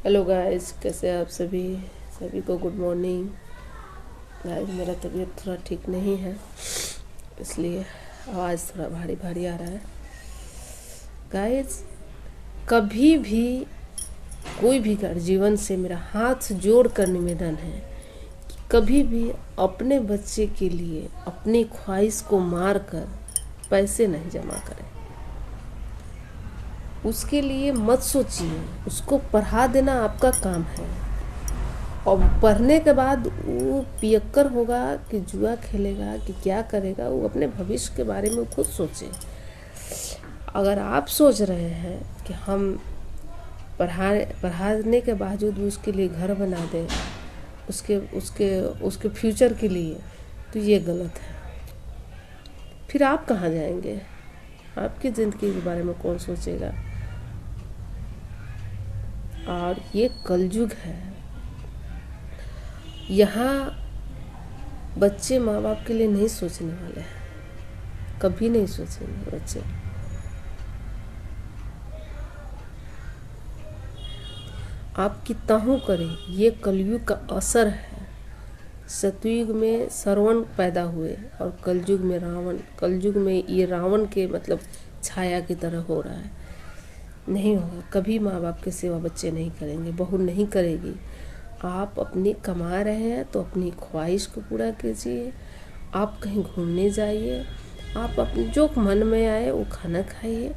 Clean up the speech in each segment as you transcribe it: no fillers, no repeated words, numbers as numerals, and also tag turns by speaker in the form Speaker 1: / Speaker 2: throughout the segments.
Speaker 1: Hello guys, कैसे हैं आप सभी सभी को गुड मॉर्निंग। गाइस, मेरा तबीयत थोड़ा ठीक नहीं है, इसलिए आवाज़ थोड़ा भारी भारी आ रहा है। गाइस, कभी भी कोई भी कर जीवन से मेरा हाथ जोड़ कर निवेदन है कि कभी भी अपने बच्चे के लिए अपनी ख्वाहिश को मार कर पैसे नहीं जमा करें। उसके लिए मत सोचिए, उसको पढ़ा देना आपका काम है। और पढ़ने के बाद वो पियक्कर होगा कि जुआ खेलेगा कि क्या करेगा, वो अपने भविष्य के बारे में खुद सोचे। अगर आप सोच रहे हैं कि हम पढ़ाने के बावजूद भी उसके लिए घर बना दें, उसके उसके उसके फ्यूचर के लिए, तो ये गलत है। फिर आप कहाँ जाएंगे? आपकी ज़िंदगी के बारे में कौन सोचेगा? और ये कलयुग है। यहाँ बच्चे माँ बाप के लिए नहीं सोचने वाले हैं, कभी नहीं सोचेंगे बच्चे। आप कितना हो करें, ये कलयुग का असर है। सतयुग में श्रवण पैदा हुए और कलयुग में रावण। कलयुग में ये रावण के मतलब छाया की तरह हो रहा है। नहीं होगा, कभी माँ बाप की सेवा बच्चे नहीं करेंगे, बहू नहीं करेगी। आप अपनी कमा रहे हैं तो अपनी ख्वाहिश को पूरा कीजिए। आप कहीं घूमने जाइए, आप अपने जो मन में आए वो खाना खाइए।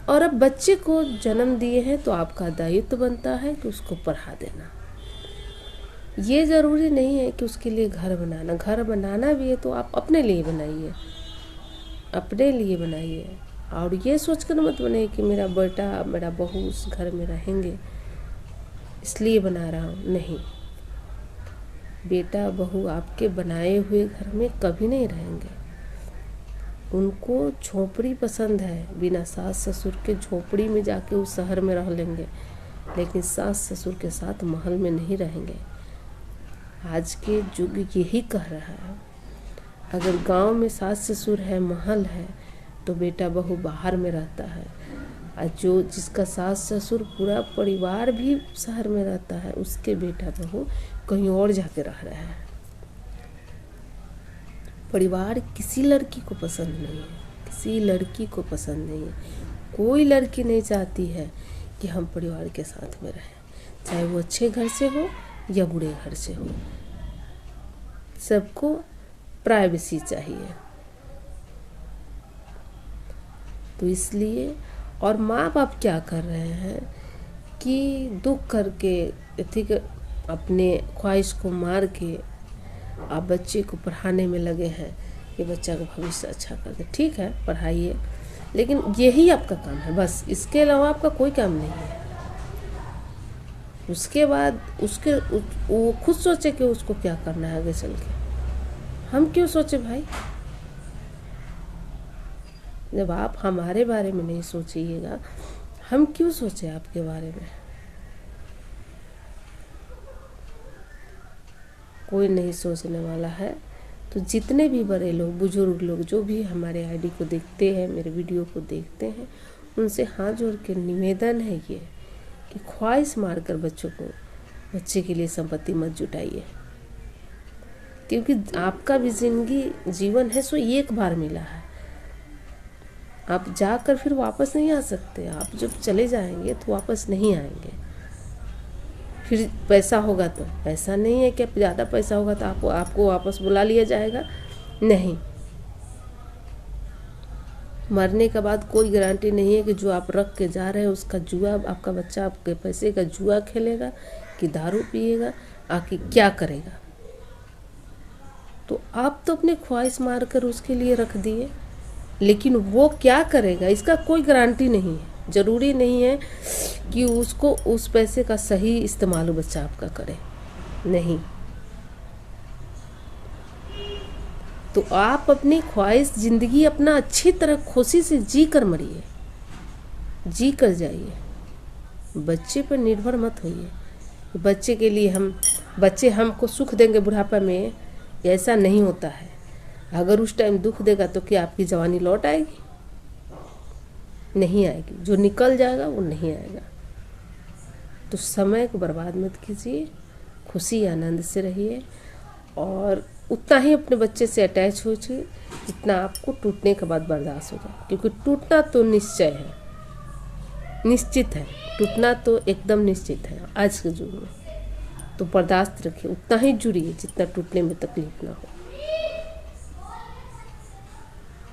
Speaker 1: और अब बच्चे को जन्म दिए हैं तो आपका दायित्व बनता है कि उसको पढ़ा देना। ये ज़रूरी नहीं है कि उसके लिए घर बनाना। घर बनाना भी है तो आप अपने लिए बनाइए, अपने लिए बनाइए। और ये सोच कर मत बनाइए कि मेरा बेटा मेरा बहू उस घर में रहेंगे इसलिए बना रहा हूँ। नहीं, बेटा बहू आपके बनाए हुए घर में कभी नहीं रहेंगे। उनको झोपड़ी पसंद है, बिना सास ससुर के झोपड़ी में जाके उस शहर में रह लेंगे, लेकिन सास ससुर के साथ महल में नहीं रहेंगे। आज के युग यही कह रहा है। अगर गांव में सास ससुर है, महल है, तो बेटा बहू बाहर में रहता है। और जो जिसका सास ससुर पूरा परिवार भी शहर में रहता है, उसके बेटा बहू कहीं और जाके रह रहे हैं। परिवार किसी लड़की को पसंद नहीं है, किसी लड़की को पसंद नहीं है। कोई लड़की नहीं चाहती है कि हम परिवार के साथ में रहें, चाहे वो अच्छे घर से हो या बुरे घर से हो। सबको प्राइवेसी चाहिए। तो इसलिए और माँ बाप क्या कर रहे हैं कि दुख करके ठीक अपने ख्वाहिश को मार के आप बच्चे को पढ़ाने में लगे हैं कि बच्चा का भविष्य अच्छा कर दे। ठीक है, पढ़ाइए, लेकिन यही आपका काम है बस, इसके अलावा आपका कोई काम नहीं है। उसके बाद वो खुद सोचे कि उसको क्या करना है आगे चल के। हम क्यों सोचे भाई? जब आप हमारे बारे में नहीं सोचिएगा, हम क्यों सोचे आपके बारे में? कोई नहीं सोचने वाला है। तो जितने भी बड़े लोग, बुजुर्ग लोग, जो भी हमारे आईडी को देखते हैं, मेरे वीडियो को देखते हैं, उनसे हाथ जोड़ के निवेदन है ये कि ख्वाहिश मारकर बच्चे के लिए संपत्ति मत जुटाइए। क्योंकि आपका भी जीवन है सो एक बार मिला है। आप जाकर फिर वापस नहीं आ सकते। आप जब चले जाएंगे तो वापस नहीं आएंगे। फिर पैसा होगा तो ऐसा नहीं है कि ज़्यादा पैसा होगा तो आपको वापस बुला लिया जाएगा। नहीं, मरने के बाद कोई गारंटी नहीं है कि जो आप रख के जा रहे हैं उसका जुआ, आपका बच्चा आपके पैसे का जुआ खेलेगा कि दारू पिएगा, आखिर क्या करेगा। तो आप तो अपनी ख्वाहिश मार कर उसके लिए रख दिए, लेकिन वो क्या करेगा इसका कोई गारंटी नहीं है। ज़रूरी नहीं है कि उसको उस पैसे का सही इस्तेमाल बच्चा आपका करे, नहीं। तो आप अपनी ख्वाहिश ज़िंदगी अपना अच्छी तरह खुशी से जी कर मरिए, जी कर जाइए। बच्चे पर निर्भर मत होइए। बच्चे के लिए बच्चे हमको सुख देंगे बुढ़ापा में, ऐसा नहीं होता है। अगर उस टाइम दुख देगा तो क्या आपकी जवानी लौट आएगी? नहीं आएगी। जो निकल जाएगा वो नहीं आएगा। तो समय को बर्बाद मत कीजिए, खुशी आनंद से रहिए और उतना ही अपने बच्चे से अटैच हो जाइए जितना आपको टूटने के बाद बर्दाश्त हो जाए, क्योंकि टूटना तो निश्चय है, निश्चित है, टूटना तो एकदम निश्चित है आज के युग में। तो बर्दाश्त रखिए, उतना ही जुड़िए जितना टूटने में तकलीफ ना हो।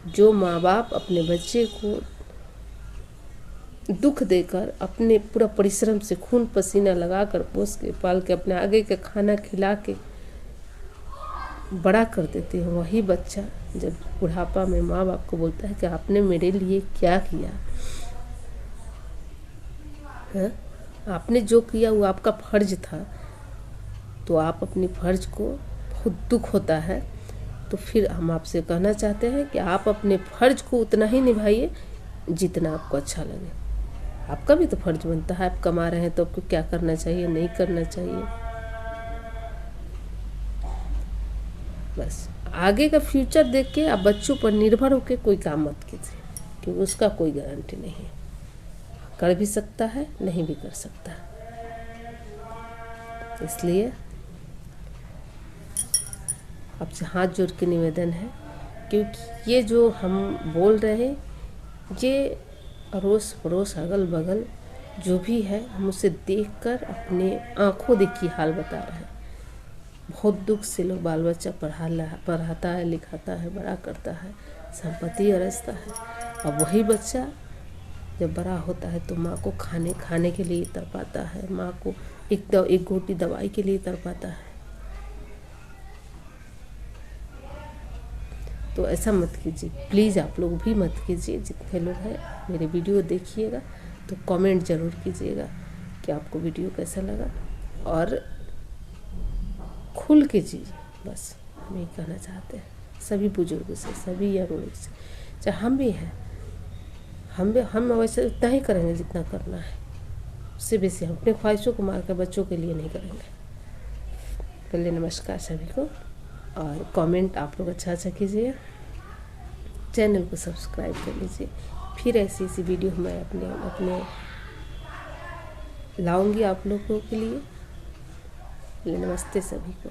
Speaker 1: जो माँ बाप अपने बच्चे को दुख देकर अपने पूरा परिश्रम से खून पसीना लगाकर पोस के पाल के अपने आगे का खाना खिला के बड़ा कर देते हैं, वही बच्चा जब बुढ़ापा में माँ बाप को बोलता है कि आपने मेरे लिए क्या किया है, आपने जो किया वो आपका फर्ज था, तो आप अपनी फर्ज को बहुत दुख होता है। तो फिर हम आपसे कहना चाहते हैं कि आप अपने फर्ज को उतना ही निभाइए जितना आपको अच्छा लगे। आपका भी तो फर्ज बनता है, आप कमा रहे हैं तो आपको क्या करना चाहिए, नहीं करना चाहिए। बस आगे का फ्यूचर देख के आप बच्चों पर निर्भर होकर कोई काम मत कीजिए, क्योंकि उसका कोई गारंटी नहीं है, कर भी सकता है नहीं भी कर सकता है। इसलिए आपसे हाथ जोड़ के निवेदन है, क्योंकि ये जो हम बोल रहे हैं ये अड़ोस पड़ोस अगल बगल जो भी है, हम उसे देखकर अपने आंखों देखी हाल बता रहे हैं। बहुत दुख से लोग बाल बच्चा पढ़ाता है, लिखाता है, बड़ा करता है, संपत्ति अरसता है, और वही बच्चा जब बड़ा होता है तो माँ को खाने के लिए तड़पाता है, माँ को एक गोटी दवाई के लिए तड़पाता है। तो ऐसा मत कीजिए, प्लीज़ आप लोग भी मत कीजिए। जितने लोग हैं मेरे वीडियो देखिएगा तो कमेंट ज़रूर कीजिएगा कि आपको वीडियो कैसा लगा, और खुल के जीजिए। बस हम यही कहना चाहते हैं सभी बुजुर्ग से, सभी यंग लोग से, चाहे हम भी हैं, हम वैसे उतना ही करेंगे जितना करना है, उससे बेसी हम अपने ख्वाहिशों को मार कर बच्चों के लिए नहीं करेंगे। पहले नमस्कार सभी को, और कमेंट आप लोग अच्छा कीजिए, चैनल को सब्सक्राइब कर लीजिए। फिर ऐसी वीडियो मैं अपने लाऊंगी आप लोगों के लिए। नमस्ते सभी को।